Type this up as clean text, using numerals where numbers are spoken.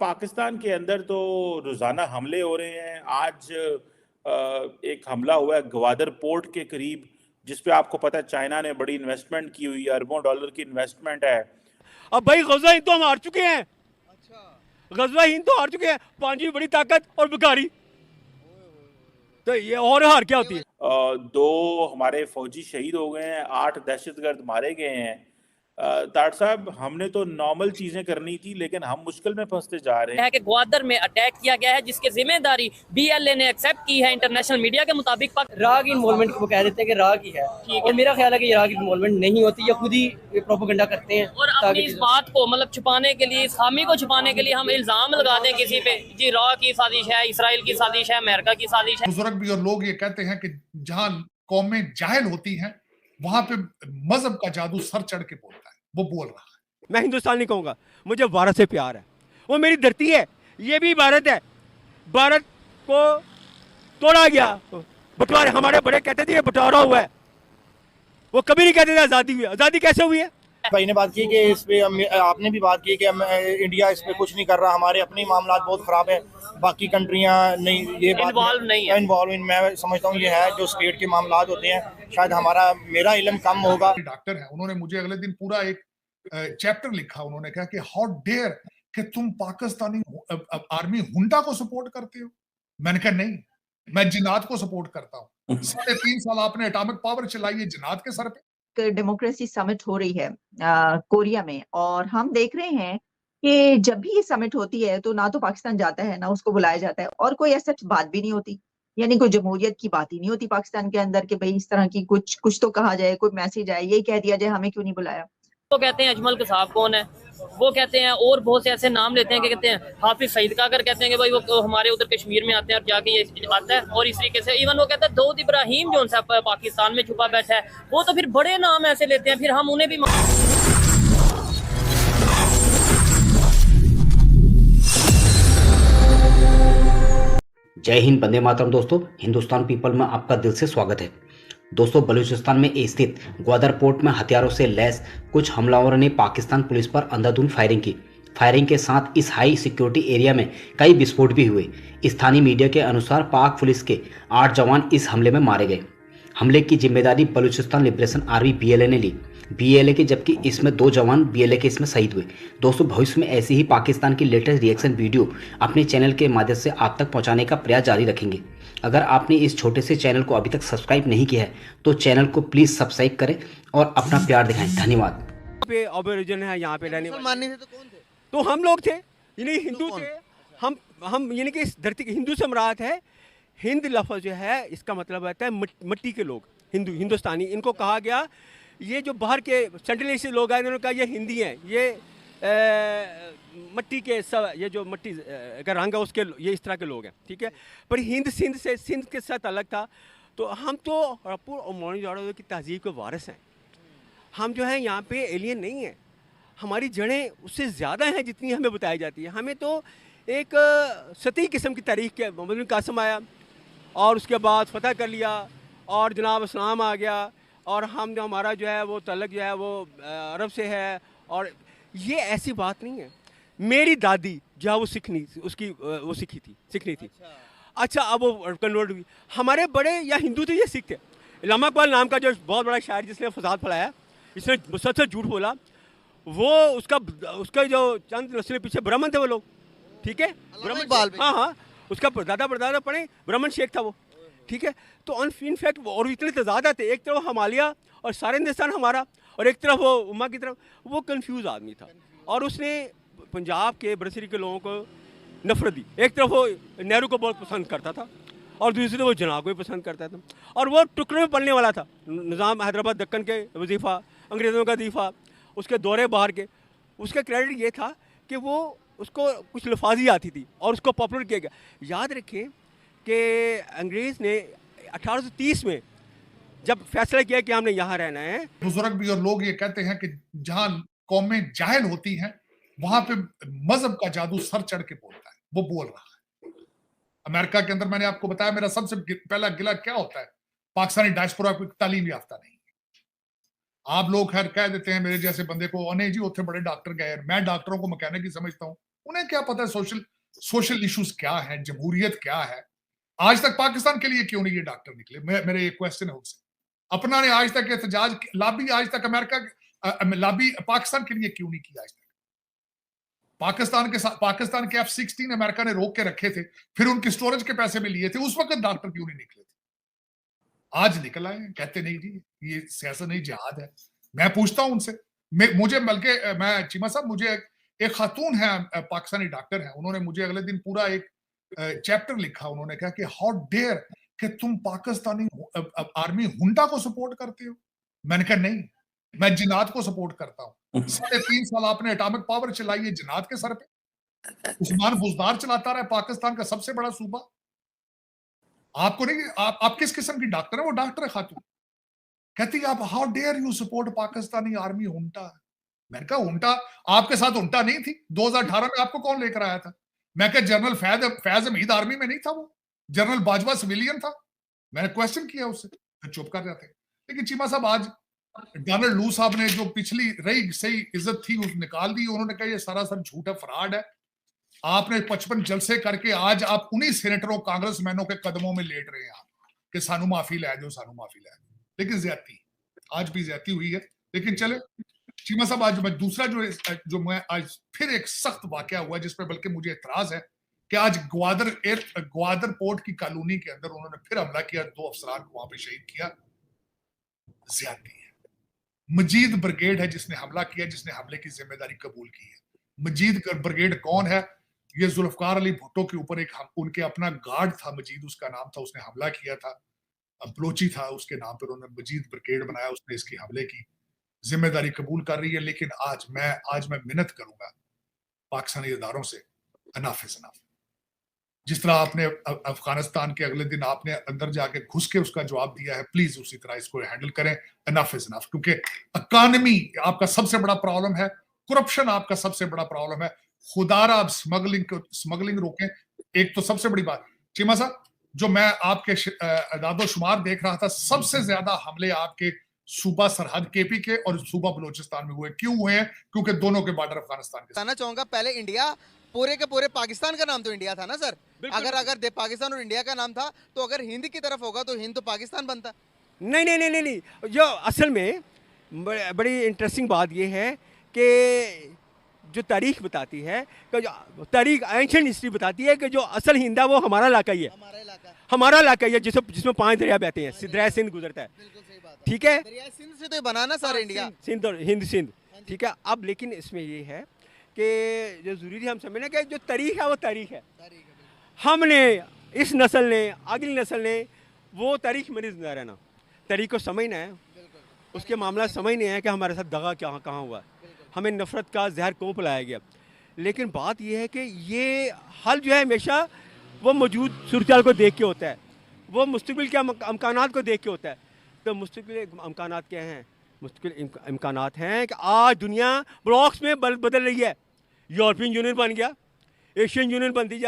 पाकिस्तान के अंदर तो रोज़ाना हमले हो रहे हैं। आज एक हमला हुआ है ग्वादर पोर्ट के करीब, जिस पे आपको पता है चाइना ने बड़ी इन्वेस्टमेंट की हुई है, अरबों डॉलर की इन्वेस्टमेंट है। अब भाई गज़वा हिंद तो हम हार चुके हैं। गज़वा हिंद तो हार चुके हैं, पांचवी बड़ी ताकत और भिखारी, तो ये और हार क्या होती है। 2 हमारे फौजी शहीद हो गए हैं, 8 दहशतगर्द मारे गए हैं। तार साहब, हमने तो नॉर्मल चीजें करनी थी, लेकिन हम मुश्किल में फंसते जा रहे हैं। है कि ग्वादर में अटैक किया गया है, जिसकी जिम्मेदारी BLA ने एक्सेप्ट की है। इंटरनेशनल मीडिया के मुताबिक राह की इन्वॉल्वमेंट को कह देते हैं कि राह की है, और मेरा ख्याल है कि ये राह की इन्वॉल्वमेंट नहीं होती, या खुद ही प्रोपेगेंडा करते हैं और अपनी इस बात को मतलब छुपाने के लिए, इस खामी को छुपाने के लिए हम इल्जाम लगा दें किसी पे, जी राह की साजिश है, इसराइल की साजिश है, अमेरिका की साजिश है। बुजुर्ग भी और लोग ये कहते हैं कि जहां कौमें जाहिल होती हैं, वहां पे मजहब का जादू सर चढ़ के बोलता है। वो बोल रहा है। मैं हिंदुस्तान नहीं कहूँगा, मुझे भारत से प्यार है, वो मेरी धरती है, ये भी भारत है। भारत को तोड़ा गया, बंटवारे, हमारे बड़े कहते थे ये बंटवारा हुआ है, वो कभी नहीं कहते थे आज़ादी हुई है। आज़ादी कैसे हुई है? भाई ने बात की कि इस पे आपने भी बात की कि इंडिया इस पे कुछ नहीं कर रहा, हमारे अपने मामला बहुत खराब है, बाकी कंट्रियां नहीं, ये बात इन्वॉल्व नहीं है। इन्वॉल्व मैं समझता हूँ ये है जो स्टेट के मामला होते हैं, शायद मेरा इल्म कम होगा। डॉक्टर है, उन्होंने मुझे अगले दिन पूरा एक चैप्टर लिखा। उन्होंने कहा कि हाउ डेयर कि तुम पाकिस्तानी आर्मी हुंडा को सपोर्ट करते हो। मैंने कहा नहीं, मैं जिनात को सपोर्ट करता हूँ। 3.5 साल आपने एटॉमिक पावर चलाई है जिनात के सर पे। डेमोक्रेसी समिट हो रही है कोरिया में, और हम देख रहे हैं कि जब भी ये समिट होती है तो ना तो पाकिस्तान जाता है, ना उसको बुलाया जाता है, और कोई ऐसा बात भी नहीं होती, यानी कोई जमहूरियत की बात ही नहीं होती पाकिस्तान के अंदर कि भाई इस तरह की कुछ तो कहा जाए, कोई मैसेज आए, यही कह दिया जाए हमें क्यों नहीं बुलाया। वो कहते हैं अजमल कसाब कौन है, वो कहते हैं, और बहुत से ऐसे नाम लेते हैं कि कहते हैं हाफिज सईद का, अगर कहते हैं कि भाई वो हमारे उधर कश्मीर में आते हैं और जाके ये आता है, और इस तरीके से इवन वो कहता है दाऊद इब्राहिम जो सा पाकिस्तान में छुपा बैठा है, वो तो फिर बड़े नाम ऐसे लेते हैं, फिर हम उन्हें भी। जय हिंद, वंदे मातरम। दोस्तों, हिंदुस्तान पीपल में आपका दिल से स्वागत है। दोस्तों, बलूचिस्तान में स्थित ग्वादर पोर्ट में हथियारों से लैस कुछ हमलावरों ने पाकिस्तान पुलिस पर अंधाधुंध फायरिंग की। फायरिंग के साथ इस हाई सिक्योरिटी एरिया में कई विस्फोट भी हुए। स्थानीय मीडिया के अनुसार पाक पुलिस के 8 जवान इस हमले में मारे गए। हमले की जिम्मेदारी बलूचिस्तान लिबरेशन आर्मी BLA ने ली, BLA के, जबकि इसमें 2 जवान BLA के इसमें शहीद हुए। दोस्तों, भविष्य में ऐसी ही पाकिस्तान की लेटेस्ट रिएक्शन वीडियो अपने चैनल के माध्यम से आप तक पहुंचाने का प्रयास जारी रखेंगे। अगर आपने इस छोटे से चैनल को अभी तक सब्सक्राइब नहीं किया है तो चैनल को प्लीज़ सब्सक्राइब करें और अपना प्यार दिखाएं। धन्यवाद। पे ओरिजिन है यहाँ पे रहने वाले, थे तो कौन थे? तो हम लोग थे, यानी हिंदू थे। हम यानी कि इस धरती के हिंदू से मुराद है, हिंद लफ्ज़ जो है इसका मतलब होता है मिट्टी के लोग, हिंदुस्तानी। इनको कहा गया, ये जो बाहर के सेंट्रल एशिया लोग आए, इन्होंने कहा ये हिंदी हैं, ये मट्टी के सब, ये जो मट्टी का रंग है उसके, ये इस तरह के लोग हैं, ठीक है। पर सिंध के साथ अलग था। तो हम तो हड़प्पा और मोहनजोदड़ो की तहजीब के वारिस हैं। हम जो है यहाँ पे एलियन नहीं है, हमारी जड़ें उससे ज़्यादा हैं जितनी हमें बताई जाती है। हमें तो एक सतही किस्म की तारीख के मोहम्मद कासिम आया और उसके बाद फतह कर लिया और जनाब इस्लाम आ गया, और हम जो हमारा जो है वो तल्लक जो है वो अरब से है, और ये ऐसी बात नहीं है। मेरी दादी जो है वो वो सिखनी थी। अच्छा, अब वो कन्वर्ट हुई। हमारे बड़े या हिंदू थे या सिख थे। इलामा इकबाल नाम का जो बहुत बड़ा शायर जिसने फसाद फैलाया, इसने सच झूठ बोला, वो उसका जो चंद नस्लें पीछे ब्राह्मण थे वो लोग, ठीक है। ब्राह्मण, हाँ, उसका दादा परदादा पढ़े ब्राह्मण शेख था वो, ठीक है। तो इनफैक्ट और इतने तजादा थे, एक तरफ हिमालय और सारे हिंदुस्तान हमारा, और एक तरफ वो उम्मा की तरफ। वो कंफ्यूज आदमी था, और उसने पंजाब के बरसरी के लोगों को नफरत दी। एक तरफ वो नेहरू को बहुत पसंद करता था, और दूसरी तरफ वो जना को भी पसंद करता था, और वो टुकड़े में पलने वाला था। निज़ाम हैदराबाद दक्कन के वजीफ़ा, अंग्रेज़ों का दीफा, उसके दौरे बाहर के, उसका क्रेडिट ये था कि वो उसको कुछ लफाजी आती थी और उसको पॉपुलर किया गया। याद रखें कि अंग्रेज़ ने 1830 में जब फैसला किया कि हमने यहाँ रहना है। बुजुर्ग भी और लोग ये कहते हैं कि जहां कौमें जाहिल होती हैं, वहां पे मजहब का जादू सर चढ़ के बोलता है। वो बोल रहा है। अमेरिका के अंदर मैंने आपको बताया, मेरा सबसे पहला गिला क्या होता है, पाकिस्तानी डायस्पोरा को तालीम याफ्ता नहीं। आप लोग खैर कह देते हैं मेरे जैसे बंदे को, नहीं जी उत्थे बड़े डॉक्टर गए। मैं डॉक्टरों को मैकेनिक ही समझता हूँ, उन्हें क्या पता है सोशल इश्यूज क्या है, जमहूरियत क्या है। आज तक पाकिस्तान के लिए क्यों नहीं ये डॉक्टर निकले? मेरे ये क्वेश्चन है उनसे। अपना ने आज तक एहतजाज लॉबी आज तक लॉबी पाकिस्तान के लिए क्यों नहीं किया आज तक? पाकिस्तान के F-16 अमेरिका ने रोक के रखे थे, फिर उनकी स्टोरेज के पैसे में लिए थे, उस वक्त डॉक्टर क्यों नहीं निकले थे? आज निकल आए, कहते नहीं जी ये सियासत नहीं जिहाद है। मैं पूछता हूं उनसे, मुझे बल्कि मैं चीमा साहब, मुझे एक खातून है पाकिस्तानी डॉक्टर है, उन्होंने मुझे अगले दिन पूरा एक चैप्टर लिखा। उन्होंने कहा कि हाउ डेयर कि तुम पाकिस्तानी आर्मी हुंडा को सपोर्ट करते हो। मैंने कहा नहीं, मैं जिनात को सपोर्ट करता हूं। 3.5 साल आपने एटॉमिक पावर चलाई है जिनात के सर पे। उस्मान बुजदार चलाता रहा पाकिस्तान का सबसे बड़ा सूबा। आपको नहीं, आप किस किस्म की डॉक्टर है? वो डॉक्टर है खातून, कहती है आप how dare you support Pakistani army junta. मैंने कहा हुंटा आपके साथ हुंटा नहीं थी 2018 में, आपको कौन लेकर आया था? मैं कहा जनरल फैज हमीद आर्मी में नहीं था, वो जनरल बाजवा सिविलियन था। मैंने क्वेश्चन किया उससे, फिर चुप कर जाते। लेकिन चीमा साहब आज डोनाल्ड लू साहब ने जो पिछली रही सही इज्जत थी उस निकाल दी। उन्होंने कहा ये सरासर झूठ है, फ्रॉड है। आपने 55 जलसे करके आज आप उन्हीं सेनेटरों कांग्रेसमैनों के कदमों में लेट रहे हैं आप कि सानू माफी लै दो, सानू माफी लै दो। लेकिन ज्यादती आज भी ज्यादती हुई है। लेकिन चले चीमा साहब, आज मैं दूसरा जो मैं आज फिर एक सख्त वाकया हुआ जिस पर बल्कि मुझे एतराज है कि आज ग्वादर पोर्ट की कॉलोनी के अंदर उन्होंने फिर हमला किया, 2 अफसरान को वहां पे शहीद किया। ज्यादती है। मजीद ब्रिगेड है जिसने हमला किया, जिसने हमले की जिम्मेदारी कबूल की है। मजीद ब्रिगेड कौन है? ये जुल्फकार अली भुट्टो के ऊपर उनके अपना गार्ड था, मजीद उसका नाम था, उसने हमला किया था, बलोची था, उसके नाम पर उन्होंने मजीद ब्रिगेड बनाया, उसने इसकी हमले की जिम्मेदारी कबूल कर रही है। लेकिन आज मैं मिन्नत करूंगा पाकिस्तानी इदारों से, अनफ इज अनफ। जिस तरह आपने अफगानिस्तान के अगले दिन आपने अंदर जाके घुस के उसका जवाब दिया है, प्लीज उसी तरह इसको हैंडल करें। अनफ इज अनफ, क्योंकि इकॉनमी आपका सबसे बड़ा प्रॉब्लम है, करप्शन आपका सबसे बड़ा प्रॉब्लम है। खुदारा आप स्मगलिंग रोकें। एक तो सबसे बड़ी बात चीमा साहब, जो मैं आपके अदादो शुमार देख रहा था, सबसे ज्यादा हमले आपके सूबा सरहद केपी के और सूबा बलोचिस्तान में हुए। क्यों हुए हैं? क्योंकि दोनों के बॉर्डर अफगानिस्तान के। बताना चाहूंगा, पहले इंडिया पूरे के पूरे पाकिस्तान का नाम तो इंडिया था ना सर। अगर पाकिस्तान और इंडिया का नाम था तो अगर हिंद की तरफ होगा तो हिंद तो पाकिस्तान बनता। नहीं। जो असल में बड़ी इंटरेस्टिंग बात यह है कि जो तारीख बताती है कि जो तारीख एंशिएंट हिस्ट्री बताती है कि जो असल हिंद है वो हमारा इलाका ही है, हमारा इलाका ही है, जिसमें 5 दरिया बहते हैं, दरिया सिंध गुजरता है। ठीक है, दरिया सिंध से तो बनाना सर इंडिया, सिंध और हिंद। ठीक है, अब लेकिन इसमें ये है कि जो ज़रूरी हम समझना कि जो तारीख है वो तारीख है। हमने इस नस्ल ने, अगली नस्ल ने वो तारीख में जिंदा रहना, तारीख को समझना है, उसके मामला समझने हैं कि हमारे साथ दगा कहाँ हुआ, हमें नफ़रत का जहर क्यों पिलाया गया। लेकिन बात यह है कि ये हल जो है हमेशा वो मौजूद सूरत को देख के होता है, वो मुस्तक़बिल के इम्कानात को देख के होता है। तो मुस्तक़बिल इम्कानात क्या हैं? मुस्तक़बिल इम्कानात हैं कि आज दुनिया ब्लॉक्स में बदल रही है। यूरोपियन यूनियन बन गया, एशियन यूनियन बनती जा